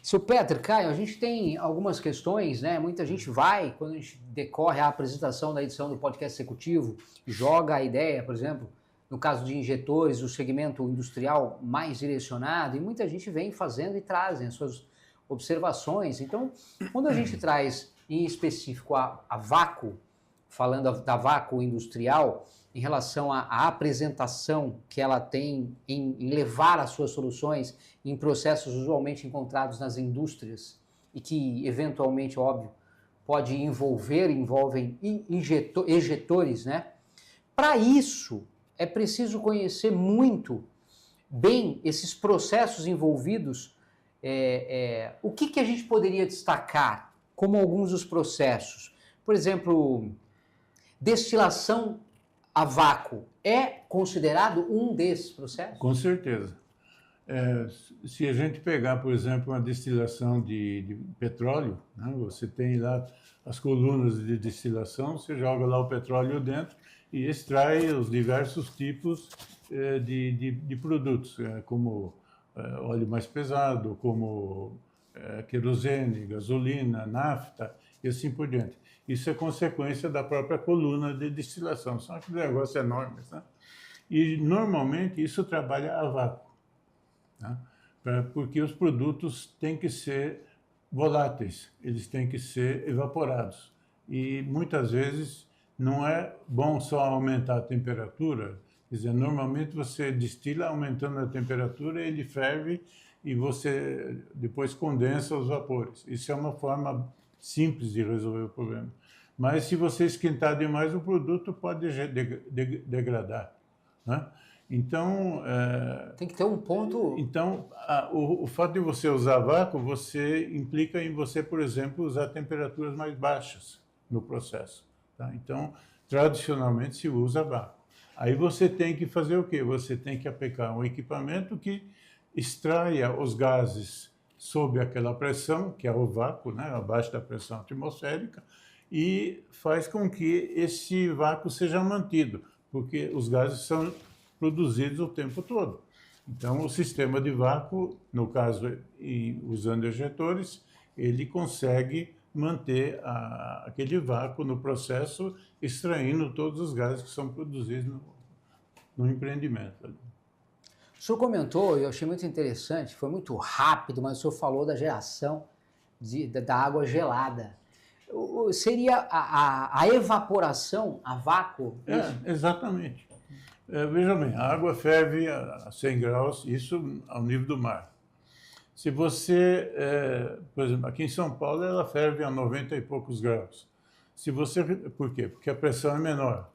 Seu Peter, Caio, a gente tem algumas questões, né? Muita gente vai, quando a gente decorre a apresentação da edição do podcast executivo, joga a ideia, por exemplo, no caso de injetores, o segmento industrial mais direcionado, e muita gente vem fazendo e trazem as suas observações. Então, quando a gente traz em específico a vácuo, falando da vácuo industrial, em relação à apresentação que ela tem em levar as suas soluções em processos usualmente encontrados nas indústrias e que, eventualmente, óbvio, envolvem ejetores, né? Para isso, é preciso conhecer muito bem esses processos envolvidos. O que a gente poderia destacar como alguns dos processos? Por exemplo, destilação a vácuo é considerado um desses processos? Com certeza. Se a gente pegar, por exemplo, uma destilação de petróleo, né, você tem lá as colunas de destilação, você joga lá o petróleo dentro e extrai os diversos tipos de produtos, como óleo mais pesado, como querosene, gasolina, nafta e assim por diante. Isso é consequência da própria coluna de destilação. São aqueles negócios enormes, né? E, normalmente, isso trabalha a vácuo, né? Porque os produtos têm que ser voláteis, eles têm que ser evaporados. E, muitas vezes, não é bom só aumentar a temperatura. Quer dizer, normalmente, você destila aumentando a temperatura, ele ferve e você depois condensa os vapores. Isso é uma forma simples de resolver o problema. Mas se você esquentar demais, o produto pode degradar, né? Então... tem que ter um ponto... Então, o fato de você usar vácuo, você implica em você, por exemplo, usar temperaturas mais baixas no processo, tá? Então, tradicionalmente se usa vácuo. Aí você tem que fazer o quê? Você tem que aplicar um equipamento que extraia os gases sob aquela pressão, que é o vácuo, né, abaixo da pressão atmosférica, e faz com que esse vácuo seja mantido, porque os gases são produzidos o tempo todo. Então, o sistema de vácuo, no caso, usando ejetores, ele consegue manter aquele vácuo no processo, extraindo todos os gases que são produzidos no empreendimento. O senhor comentou, eu achei muito interessante, foi muito rápido, mas o senhor falou da geração da água gelada. Seria a evaporação a vácuo? Exatamente. Veja bem, a água ferve a 100 graus, isso ao nível do mar. Se você, por exemplo, aqui em São Paulo, ela ferve a 90 e poucos graus. Por quê? Porque a pressão é menor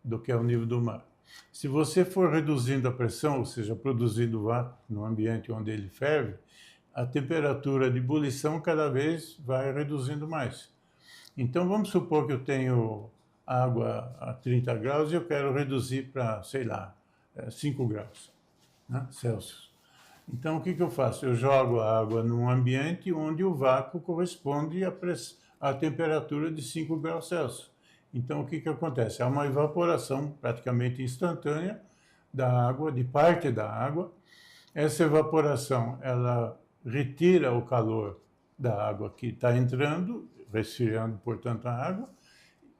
do que ao nível do mar. Se você for reduzindo a pressão, ou seja, produzindo vácuo no ambiente onde ele ferve, a temperatura de ebulição cada vez vai reduzindo mais. Então, vamos supor que eu tenho água a 30 graus e eu quero reduzir para, sei lá, 5 graus, né, Celsius. Então, o que eu faço? Eu jogo a água num ambiente onde o vácuo corresponde à temperatura de 5 graus Celsius. Então, o que acontece? Há uma evaporação praticamente instantânea da água, de parte da água. Essa evaporação, ela retira o calor da água que está entrando, resfriando, portanto, a água,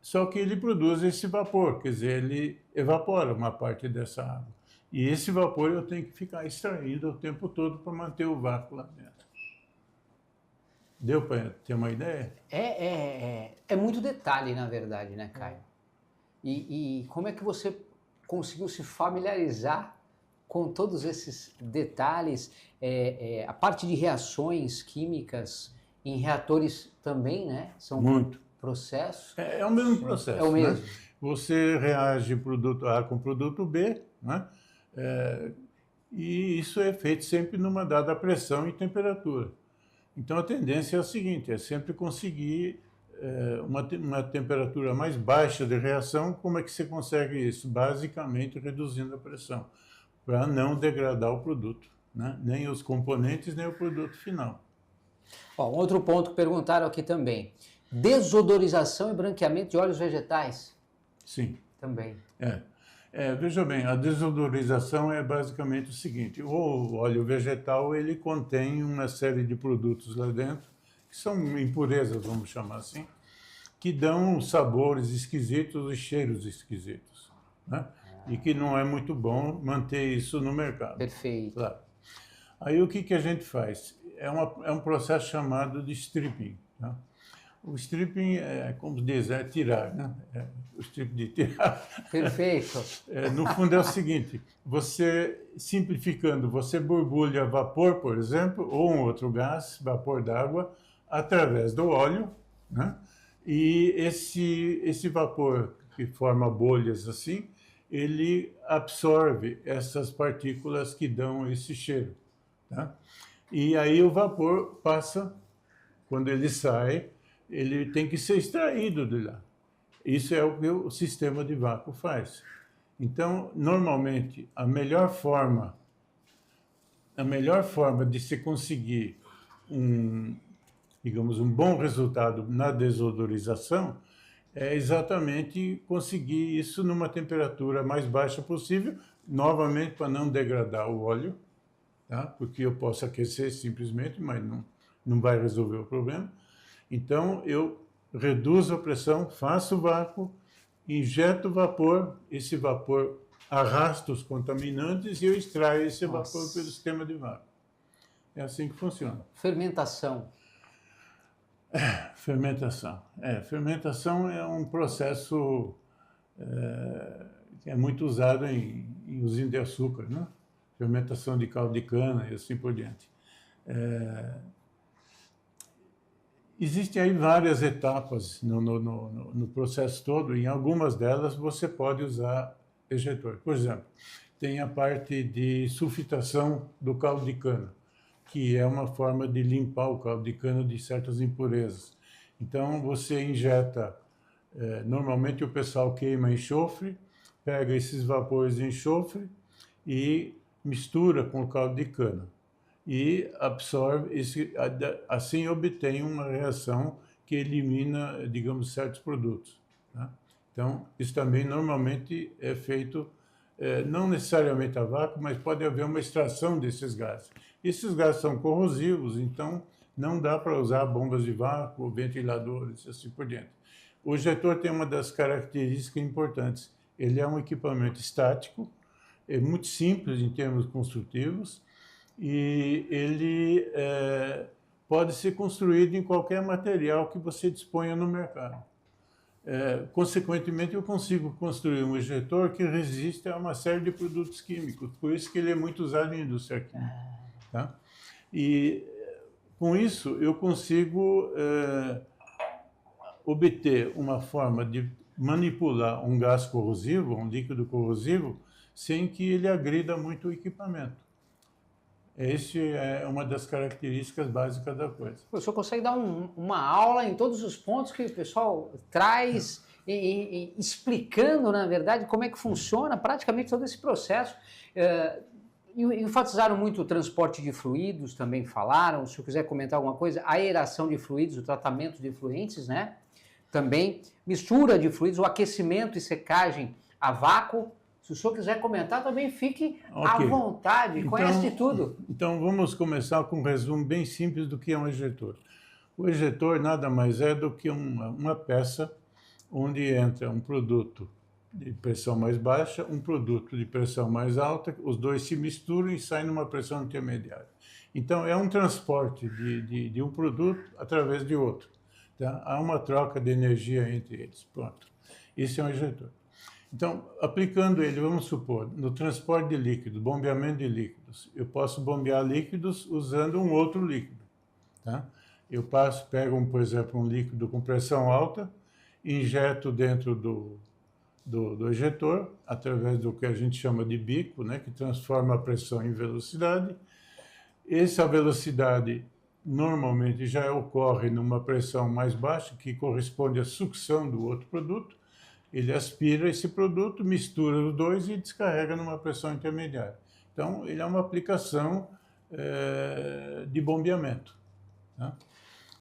só que ele produz esse vapor, quer dizer, ele evapora uma parte dessa água. E esse vapor eu tenho que ficar extraindo o tempo todo para manter o vácuo lá dentro. Deu para ter uma ideia? É muito detalhe, na verdade, né, Caio? E como é que você conseguiu se familiarizar com todos esses detalhes? A parte de reações químicas em reatores também, né? São muito processos. É o mesmo processo. É o mesmo. Né? Você reage produto A com produto B, né? E isso é feito sempre numa dada pressão e temperatura. Então, a tendência é a seguinte, é sempre conseguir uma temperatura mais baixa de reação. Como é que você consegue isso? Basicamente, reduzindo a pressão, para não degradar o produto, né? Nem os componentes, nem o produto final. Outro ponto que perguntaram aqui também. Desodorização e branqueamento de óleos vegetais. Sim. Também. Veja bem, a desodorização é basicamente o seguinte: o óleo vegetal ele contém uma série de produtos lá dentro, que são impurezas, vamos chamar assim, que dão sabores esquisitos e cheiros esquisitos, né? E que não é muito bom manter isso no mercado. Perfeito. Claro. Aí o que a gente faz? É um processo chamado de stripping, né? O stripping como diz, é tirar, né? O stripping de tirar. Perfeito. No fundo é o seguinte: você, simplificando, você borbulha vapor, por exemplo, ou um outro gás, vapor d'água, através do óleo, né? E esse vapor que forma bolhas assim, ele absorve essas partículas que dão esse cheiro, tá? E aí o vapor passa, quando ele sai, ele tem que ser extraído de lá. Isso é o que o sistema de vácuo faz. Então, normalmente, a melhor forma de se conseguir digamos, um bom resultado na desodorização é exatamente conseguir isso numa temperatura mais baixa possível, novamente para não degradar o óleo, tá? Porque eu posso aquecer simplesmente, mas não vai resolver o problema. Então, eu reduzo a pressão, faço o vácuo, injeto vapor, esse vapor arrasta os contaminantes e eu extraio esse vapor pelo sistema de vácuo. É assim que funciona. Fermentação. Fermentação. Fermentação é um processo que é muito usado em usina de açúcar, né? Fermentação de caldo de cana e assim por diante. Existem aí várias etapas no processo todo. Em algumas delas você pode usar ejetor. Por exemplo, tem a parte de sulfitação do caldo de cana, que é uma forma de limpar o caldo de cana de certas impurezas. Então você injeta, normalmente o pessoal queima enxofre, pega esses vapores de enxofre e mistura com o caldo de cana. E absorve, assim obtém uma reação que elimina, digamos, certos produtos, tá? Então, isso também normalmente é feito, não necessariamente a vácuo, mas pode haver uma extração desses gases. Esses gases são corrosivos, então não dá para usar bombas de vácuo, ventiladores, assim por diante. O ejetor tem uma das características importantes. Ele é um equipamento estático, é muito simples em termos construtivos, e ele pode ser construído em qualquer material que você disponha no mercado. Consequentemente, eu consigo construir um ejetor que resiste a uma série de produtos químicos, por isso que ele é muito usado em indústria química, tá? E com isso eu consigo obter uma forma de manipular um gás corrosivo, um líquido corrosivo, sem que ele agrida muito o equipamento. Essa é uma das características básicas da coisa. O senhor consegue dar uma aula em todos os pontos que o pessoal traz, explicando, na verdade, como é que funciona praticamente todo esse processo. Enfatizaram muito o transporte de fluidos, também falaram. Se eu quiser comentar alguma coisa, a aeração de fluidos, o tratamento de efluentes, né? Também mistura de fluidos, o aquecimento e secagem a vácuo. Se o senhor quiser comentar, também fique à vontade, conhece de tudo. Então, vamos começar com um resumo bem simples do que é um ejetor. O ejetor nada mais é do que uma peça onde entra um produto de pressão mais baixa, um produto de pressão mais alta, os dois se misturam e saem numa pressão intermediária. Então, é um transporte de um produto através de outro, tá? Há uma troca de energia entre eles. Pronto. Esse é um ejetor. Então, aplicando ele, vamos supor, no transporte de líquidos, bombeamento de líquidos, eu posso bombear líquidos usando um outro líquido, tá? Eu pego, por exemplo, um líquido com pressão alta, injeto dentro do ejetor, através do que a gente chama de bico, né, que transforma a pressão em velocidade. Essa velocidade normalmente já ocorre numa pressão mais baixa, que corresponde à sucção do outro produto. Ele aspira esse produto, mistura os dois e descarrega numa pressão intermediária. Então, ele é uma aplicação de bombeamento, tá?